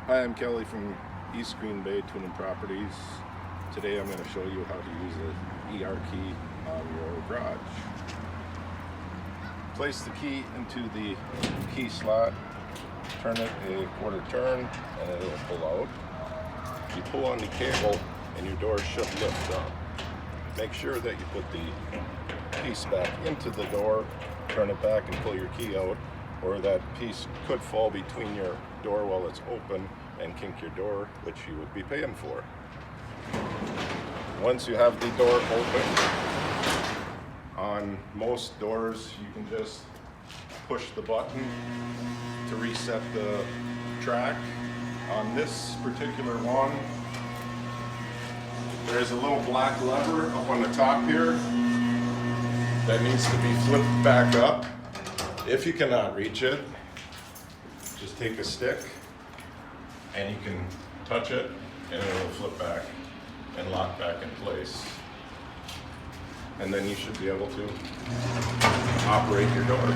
Hi, I'm Kelly from East Green Bay Tuning Properties. Today I'm going to show you how to use an ER key on your garage. Place the key into the key slot, turn it a quarter turn, and it will pull out. You pull on the cable and your door should lift up. Make sure that you put the piece back into the door, turn it back and pull your key out, or that piece could fall between your door while it's open and kink your door, which you would be paying for. Once you have the door open, on most doors you can just push the button to reset the track. On this particular one, there is a little black lever up on the top here that needs to be flipped back up. If you cannot reach it, just take a stick and you can touch it and it will flip back and lock back in place. And then you should be able to operate your door.